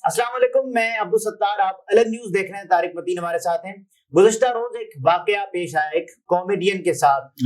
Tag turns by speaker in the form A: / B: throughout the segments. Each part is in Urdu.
A: السلام علیکم، میں عبدالستار، آپ الگ نیوز دیکھ رہے ہیں، طارق متین ہمارے ساتھ ہیں۔ گزشتہ روز ایک واقعہ پیش آیا ایک کامیڈین کے ساتھ۔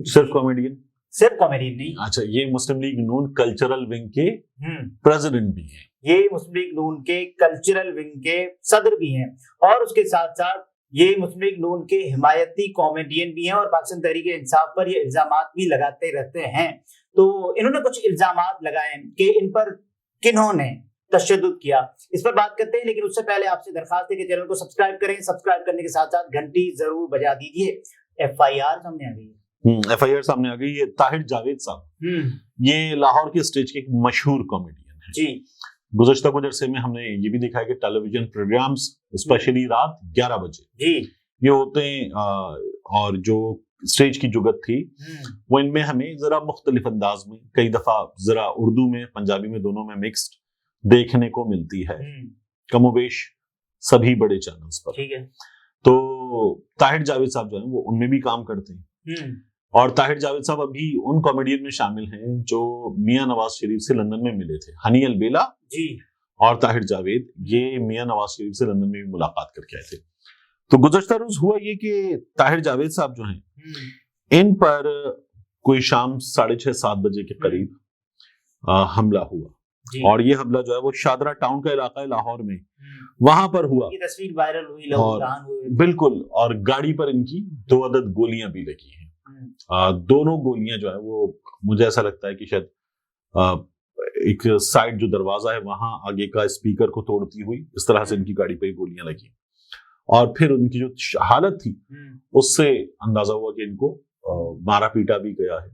B: صرف کامیڈین
A: نہیں،
B: اچھا، یہ مسلم لیگ نون کلچرل ونگ کے پریزیڈنٹ بھی ہیں،
A: یہ مسلم لیگ نون کے کلچرل ونگ کے صدر بھی ہیں، اور اس کے ساتھ ساتھ یہ مسلم لیگ نون کے حمایتی کامیڈین بھی ہیں، اور پاکستان تحریک انصاف پر یہ الزامات بھی لگاتے رہتے ہیں۔ تو انہوں نے کچھ الزامات لگائے کہ ان پر کنہوں نے تشدد کیا، اس پر بات کرتے ہیں، لیکن اس سے پہلے آپ سے درخواست ہے کہ چینل کو سبسکرائب کریں، سبسکرائب کرنے کے ساتھ ساتھ گھنٹی ضرور بجا دیجیے۔ ایف آئی آر سامنے آ گئی ہے،
B: ایف آئی آر سامنے آ گئی ہے۔ طاہر جاوید صاحب یہ لاہور کے اسٹیج کے ایک مشہور کامیڈین ہیں
A: جی۔
B: گزشتہ کچھ عرصے میں ہم نے یہ بھی دیکھا ہے کہ ٹیلی ویژن پروگرامز اسپیشلی رات 11 بجے
A: جی
B: یہ ہوتے ہیں، اور جو اسٹیج کی جگت تھی وہ ان میں ہمیں ذرا مختلف انداز میں، کئی دفعہ ذرا اردو میں پنجابی میں دونوں میں مکسڈ دیکھنے کو ملتی ہے، کم و بیش سبھی بڑے چینلز پر۔
A: ٹھیک ہے،
B: تو طاہر جاوید صاحب جو ہیں وہ ان میں بھی کام کرتے ہیں، اور طاہر جاوید صاحب ابھی ان کامیڈین میں شامل ہیں جو میاں نواز شریف سے لندن میں ملے تھے۔ ہنی البیلا
A: جی
B: اور طاہر جاوید یہ میاں نواز شریف سے لندن میں بھی ملاقات کر کے آئے تھے۔ تو گزشتہ روز ہوا یہ کہ طاہر جاوید صاحب جو ہیں ان پر کوئی شام 6:30-7 بجے کے قریب حملہ ہوا، اور یہ حملہ جو ہے وہ شادرہ ٹاؤن کا علاقہ ہے لاہور میں، وہاں پر ہوا۔
A: یہ تصویر وائرل ہوئی،
B: اور بالکل، اور گاڑی پر ان کی 2 عدد گولیاں بھی لگی ہیں۔ دونوں گولیاں جو ہے وہ مجھے ایسا لگتا ہے کہ شاید ایک سائڈ جو دروازہ ہے وہاں آگے کا اسپیکر کو توڑتی ہوئی اس طرح سے ان کی گاڑی پہ گولیاں لگی، اور پھر ان کی جو حالت تھی اس سے اندازہ ہوا کہ ان کو مارا پیٹا بھی گیا ہے۔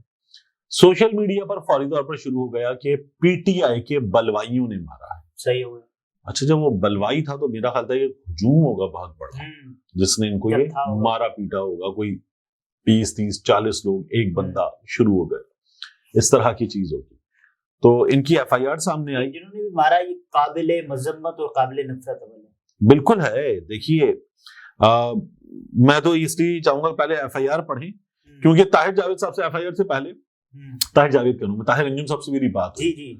B: سوشل میڈیا پر فوری طور پر شروع ہو گیا کہ پی ٹی آئی کے بلوائیوں نے مارا ہے۔
A: صحیح ہوا۔
B: اچھا، جب وہ بلوائی تھا تو میرا خیال تھا کہ ہجوم ہوگا بہت بڑا جس نے ان کو یہ مارا پیٹا ہوگا، کوئی 20-30-40 لوگ، ایک بندہ شروع ہو گیا، اس طرح کی چیز ہوگی۔ تو ان کی ایف آئی آر سامنے آئی۔
A: جنہوں نے بھی مارا یہ قابل مذمت اور قابل نفرت عمل ہے۔
B: بالکل ہے۔ دیکھیے، میں تو اس لیے چاہوں گا پہلے ایف آئی آر پڑھیں، کیونکہ طاہر جاوید صاحب سے ایف آئی آر سے پہلے طاہر جاوید کروں میں طاہر انجم صاحب سے میری بات
A: جی جی۔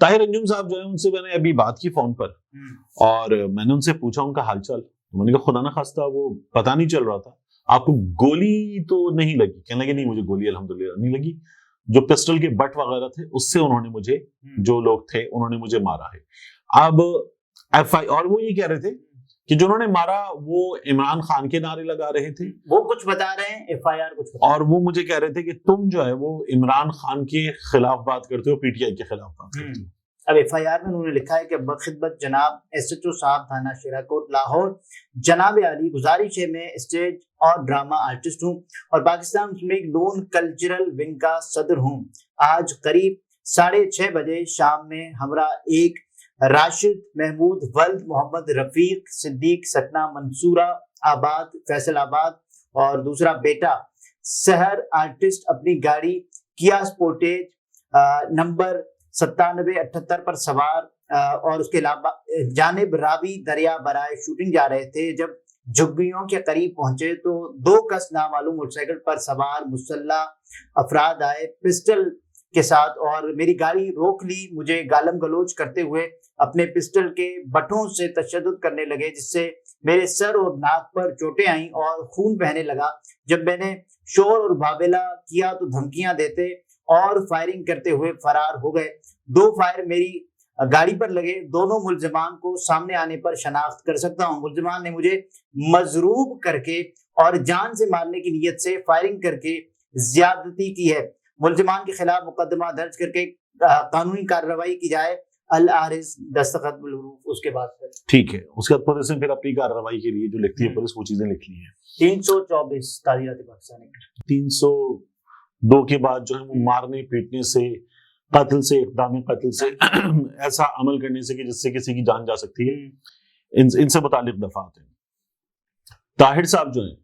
B: طاہر انجم صاحب جو ہے ان سے میں نے ابھی بات کی فون پر، اور میں نے ان سے پوچھا ان کا حال چال۔ میں نے کہا خدا نہ خواستہ وہ پتہ نہیں چل رہا تھا، آپ کو گولی تو نہیں لگی؟ کہنے لگے نہیں، مجھے گولی الحمدللہ نہیں لگی، جو پسٹل کے بٹ وغیرہ تھے اس سے انہوں نے مجھے، جو لوگ تھے انہوں نے مجھے مارا ہے۔ اب ایف آئی، اور وہ یہ کہہ رہے تھے کہ جنہوں نے مارا وہ عمران خان کے نعرے لگا رہے تھے،
A: وہ کچھ بتا رہے ہیں، ایف آئی آر کچھ،
B: اور وہ مجھے کہہ رہے تھے کہ تم جو ہے وہ عمران خان کے خلاف بات کرتے ہو، پی ٹی آئی کے خلاف بات کرتے ہو۔
A: اب ایف آئی آر میں انہوں نے لکھا ہے کہ بخدمت جناب ایس ایچ او صاحب تھانہ شیرا کوٹ لاہور، جناب علی گزارش ہے میں اسٹیج اور ڈرامہ آرٹسٹ ہوں اور پاکستان مسلم لیگ نون کلچرل ونگ کا صدر ہوں۔ آج قریب 6:30 بجے شام میں ہمراہ ایک راشد محمود ولد محمد رفیق صدیق سکنہ منصورہ آباد فیصل آباد اور دوسرا بیٹا سحر آرٹسٹ اپنی گاڑی کیا سپورٹیج نمبر 9778 پر سوار اور اس کے علاوہ جانب راوی دریا برائے شوٹنگ جا رہے تھے۔ جب جھگیوں کے قریب پہنچے تو 2 کس نامعلوم موٹر سائیکل پر سوار مسلح افراد آئے پسٹل کے ساتھ اور میری گاڑی روک لی، مجھے گالم گلوچ کرتے ہوئے اپنے پسٹل کے بٹوں سے تشدد کرنے لگے، جس سے میرے سر اور ناک پر چوٹیں آئیں اور خون بہنے لگا۔ جب میں نے شور اور بابیلا کیا تو دھمکیاں دیتے اور فائرنگ کرتے ہوئے فرار ہو گئے۔ 2 فائر میری گاڑی پر لگے۔ دونوں ملزمان کو سامنے آنے پر شناخت کر سکتا ہوں۔ ملزمان نے مجھے مضروب کر کے اور جان سے مارنے کی نیت سے فائرنگ کر کے زیادتی کی ہے۔ ملزمان کے خلاف مقدمہ درج کر کے قانونی کارروائی کی جائے۔ العارض دستخط بالحروف۔ اس کے بعد
B: ٹھیک ہے، اس کے بعد پولیس نے پھر اپنی کارروائی کے لیے جو لکھتی ہے پولیس وہ چیزیں لکھ لی ہیں۔
A: 324 تعزیرات پاکستانی
B: 302 کے بعد جو ہے وہ مارنے پیٹنے سے، قتل سے، اقدام قتل سے، ایسا عمل کرنے سے کہ جس سے کسی کی جان جا سکتی ہے، ان سے متعلق دفعات ہیں۔ طاہر صاحب جو ہیں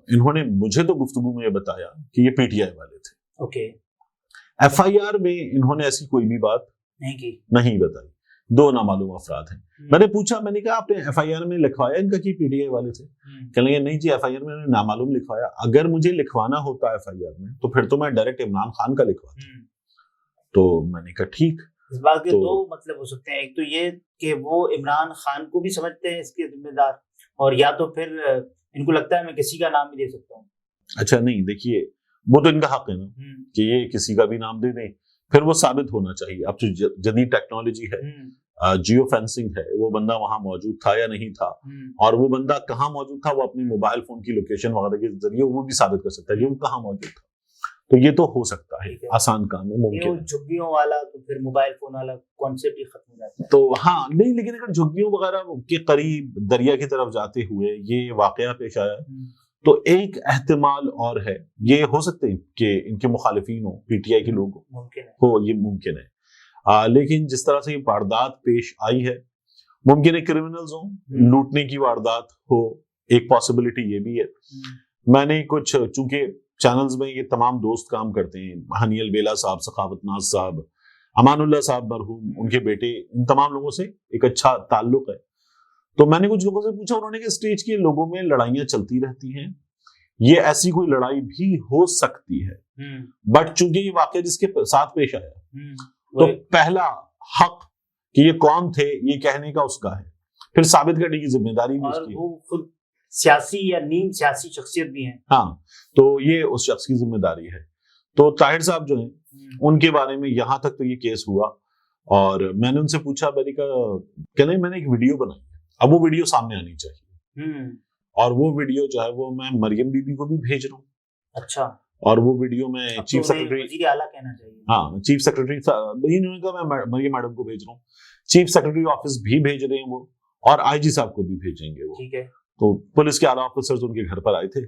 B: انہوں نے مجھے تو گفتگو میں یہ بتایا کہ یہ پی ٹی آئی والے تھے۔
A: اوکے۔
B: ایف آئی آر میں انہوں نے ایسی کوئی بھی بات نہیں بتائی۔ 2 نامعلوم افراد ہیں۔ میں نے پوچھا، میں نے کہا آپ نے ایف آئی آر میں لکھوایا ان کا کہ پی ٹی آئی والے تھے؟ کہنے لگے نہیں جی، ایف آئی آر میں نامعلوم لکھوایا، اگر مجھے لکھوانا ہوتا ایف آئی آر میں تو پھر تو میں ڈائریکٹ عمران خان کا لکھواتا۔ تو میں نے کہا ٹھیک،
A: اس بات کے دو مطلب ہو سکتے ہیں، ایک تو یہ کہ وہ عمران خان کو بھی سمجھتے ہیں اس کے ذمہ دار، اور یا تو پھر ان کو لگتا ہے میں کسی کا نام بھی دے سکتا ہوں.
B: اچھا نہیں، دیکھیے وہ تو ان کا حق ہے نا کہ یہ کسی کا بھی نام دے دیں، پھر وہ ثابت ہونا چاہیے. اب جو جدید ٹیکنالوجی ہے، جیو فینسنگ ہے، وہ بندہ وہاں موجود تھا یا نہیں تھا، اور وہ بندہ کہاں موجود تھا وہ اپنے موبائل فون کی لوکیشن وغیرہ کے ذریعے وہ بھی ثابت کر سکتا ہے کہ وہ کہاں موجود تھا. تو یہ تو ہو سکتا ہے، آسان کام ہے، ممکن ہے.
A: جھگیوں والا تو پھر موبائل فون والا کانسیپٹ ہی ختم ہو جاتا ہے.
B: تو ہاں نہیں، لیکن اگر جھگیوں وغیرہ کے قریب دریا کی طرف جاتے ہوئے یہ واقعہ پیش آیا تو ایک احتمال اور ہے، یہ ہو سکتے ہیں کہ ان کے مخالفین ہوں، پی ٹی آئی کے لوگ ہو، یہ ممکن ہے. لیکن جس طرح سے یہ واردات پیش آئی ہے، ممکن ہے کرمنلز ہوں، لوٹنے کی واردات ہو، ایک پاسبلٹی یہ بھی ہے. میں نے کچھ چونکہ چینلز میں یہ تمام دوست کام کرتے ہیں، ہنی البیلا صاحب، سخاوت ناز صاحب، امان اللہ صاحب مرحوم، ان کے بیٹے، ان تمام لوگوں سے ایک اچھا تعلق ہے. تو میں نے کچھ لوگوں سے پوچھا، انہوں نے کہ اسٹیج کے لوگوں میں لڑائیاں چلتی رہتی ہیں، یہ ایسی کوئی لڑائی بھی ہو سکتی ہے، بٹ چونکہ یہ واقعہ جس کے ساتھ پیش آیا تو پہلا حق کہ یہ کون تھے یہ کہنے کا اس کا ہے، پھر ثابت کرنے کی ذمہ داری بھی اس کی ہے.
A: وہ خود سیاسی یا نیم سیاسی شخصیت بھی ہیں.
B: ہاں، تو یہ اس شخص کی ذمہ داری ہے. تو طاہر صاحب جو ہیں ان کے بارے میں یہاں تک تو یہ کیس ہوا، اور میں نے ان سے پوچھا، میں نے کہا کہ نہیں، میں نے ایک ویڈیو بنائی ہے، اب وہ ویڈیو سامنے آنی چاہیے، اور وہ ویڈیو جو ہے وہ میں مریم بی بی کو بھی بھیج رہا ہوں.
A: اچھا.
B: اور وہ ویڈیو میں چیف سیکرٹری،
A: وزیر اعلیٰ کہنا چاہیے،
B: ہاں چیف سیکرٹری، انہوں نے کہا میں مریم میڈم کو بھیج رہا ہوں، چیف سیکرٹری آفس بھی بھیج رہے ہیں وہ، اور آئی جی صاحب کو بھی بھیجیں گے وہ.
A: ٹھیک ہے.
B: تو پولیس کے اعلیٰ آفیسرز ان کے گھر پر آئے تھے،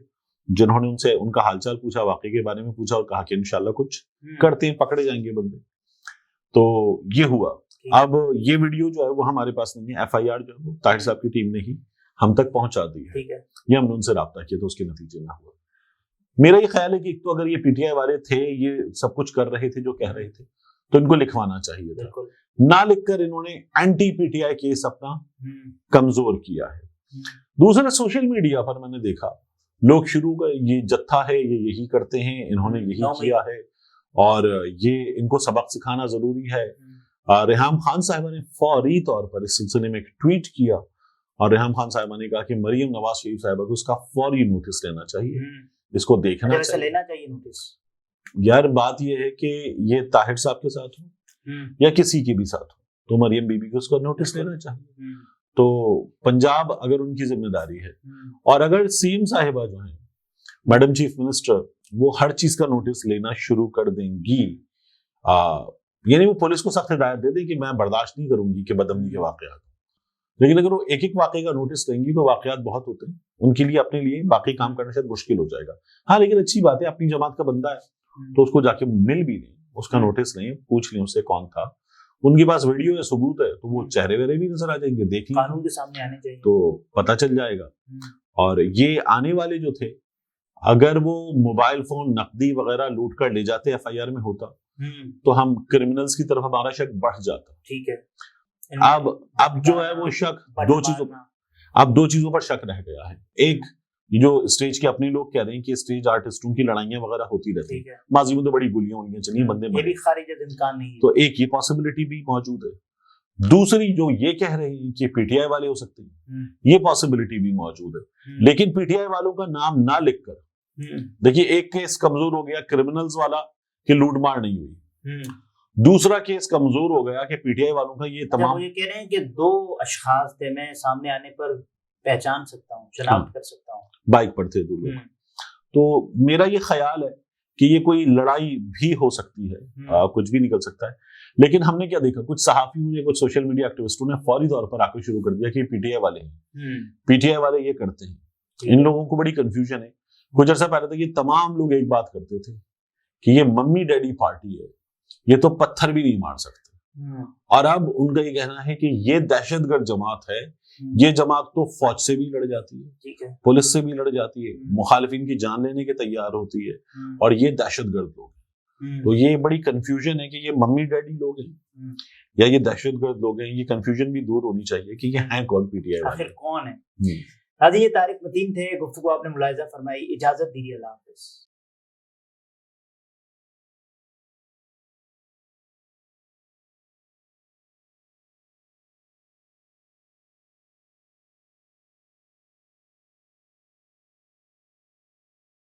B: جنہوں نے ان سے ان کا حال چال پوچھا، واقعے کے بارے میں پوچھا، اور کہا کہ انشاءاللہ کچھ کرتے ہیں، پکڑے جائیں گے بندے. تو یہ ہوا. اب یہ ویڈیو جو ہے وہ ہمارے پاس نہیں ہے، ایف آئی آر جو ہے وہ طاہر صاحب کی ٹیم نے ہی ہم تک پہنچا دی ہے. یہ ہم نے ان سے رابطہ کیا تو اس کے نتیجے میں ہوا. میرا یہ خیال ہے کہ ایک تو اگر یہ پی ٹی آئی والے تھے، یہ سب کچھ کر رہے تھے جو کہہ رہے تھے، تو ان کو لکھوانا چاہیے تھا. نہ لکھ کر انہوں نے anti P T I case اپنا کمزور کیا ہے. دوسرا، سوشل میڈیا پر میں نے دیکھا لوگ شروع کا یہ جتھا ہے، یہ یہی کرتے ہیں، انہوں نے یہی کیا ہے، اور یہ ان کو سبق سکھانا ضروری ہے. ریحام خان صاحبہ نے فوری طور پر اس سلسلے میں ایک ٹویٹ کیا، اور ریحام خان صاحبہ نے کہا کہ مریم نواز شریف صاحبہ کو اس کا فوری نوٹس لینا چاہیے، اس کو دیکھنا چاہیے.
A: لینا چاہیے نوٹس.
B: یار بات یہ ہے کہ یہ طاہر صاحب کے ساتھ ہو یا کسی کے بھی ساتھ ہو، تو مریم بی بی کو اس کا نوٹس لینا چاہیے. تو پنجاب اگر ان کی ذمہ داری ہے، اور اگر سی ایم صاحبہ جو ہیں میڈم چیف منسٹر، وہ ہر چیز کا نوٹس لینا شروع کر دیں گی، یعنی وہ پولیس کو سخت ہدایت دے دیں کہ میں برداشت نہیں کروں گی کہ بدامنی کے واقعات، لیکن اگر وہ ایک ایک واقعے کا نوٹس لیں گی تو واقعات بہت ہوتے ہیں، ان کے لیے اپنے لیے باقی کام کرنا شاید مشکل ہو جائے گا. ہاں لیکن اچھی بات ہے، اپنی جماعت کا بندہ ہے تو اس کو جا کے مل بھی لیں، اس کا نوٹس لیں، پوچھ لیں اس سے کون تھا. ان کے پاس ویڈیو یا ثبوت ہے تو وہ چہرے وہرے بھی نظر آ جائیں گے، دیکھ لیں،
A: قانون کے سامنے آنے چاہیے
B: تو پتہ چل جائے گا. اور یہ آنے والے جو تھے، اگر وہ موبائل فون، نقدی وغیرہ لوٹ کر لے جاتے ایف آئی آر میں ہوتا تو ہم کرمنلز کی طرف ہمارا شک بڑھ جاتا.
A: ٹھیک ہے.
B: اب جو ہے وہ شک دو چیزوں پر شک رہ گیا ہے. ایک، جو اسٹیج کے اپنے لوگ کہہ رہے ہیں کہ اسٹیج آرٹسٹوں کی لڑائیاں وغیرہ ہوتی رہتی ہیں، ماضی میں تو بڑی گولیاں ہوئی ہیں، چلیے بندے مرے،
A: خارج امکان نہیں،
B: تو ایک یہ پاسبلٹی بھی موجود ہے. دوسری، جو یہ کہہ رہے ہیں کہ پی ٹی آئی والے ہو سکتے ہیں، یہ پاسبلٹی بھی موجود ہے. لیکن پی ٹی آئی والوں کا نام نہ لکھ کر، دیکھیے ایک کیس کمزور ہو گیا کرمنلز والا کہ لوٹ مار نہیں ہوئی، دوسرا کیس کمزور ہو گیا کہ پی ٹی آئی والوں کا یہ تمام.
A: یہ کہہ رہے ہیں کہ دو اشخاص تھے، میں سامنے آنے پر پہچان سکتا ہوں، شناخت کر سکتا ہوں،
B: بائک پر تھے دو لوگ. تو میرا یہ خیال ہے کہ یہ کوئی لڑائی بھی ہو سکتی ہے، کچھ بھی نکل سکتا ہے. لیکن ہم نے کیا دیکھا، کچھ صحافیوں نے، کچھ سوشل میڈیا ایکٹیوسٹوں نے فوری طور پر آ کے شروع کر دیا کہ پی ٹی آئی والے ہیں، پی ٹی آئی والے یہ کرتے ہیں. ان لوگوں کو بڑی کنفیوژن ہے. کچھ عرصہ پہلے تک یہ تمام لوگ ایک بات کرتے تھے کہ یہ ممی ڈیڈی پارٹی ہے، یہ تو پتھر بھی نہیں مار سکتے، اور اب ان کا یہ کہنا ہے کہ یہ دہشت گرد جماعت ہے. یہ جماعت تو فوج سے بھی لڑ جاتی ہے، پولیس سے بھی لڑ جاتی ہے، مخالفین کی جان لینے کے تیار ہوتی ہے، اور یہ دہشت گرد لوگ ہیں. تو یہ بڑی کنفیوژن ہے کہ یہ ممی ڈیڈی لوگ ہیں یا یہ دہشت گرد لوگ ہیں. یہ کنفیوژن بھی دور ہونی چاہیے کہ یہ ہیں کون، پی ٹی آئی
A: آخر کون ہے. حاضر، یہ طارق متین تھے، گفتگو آپ نے ملاحظہ فرمائی. اجازت دیجیے، اللہ حافظ.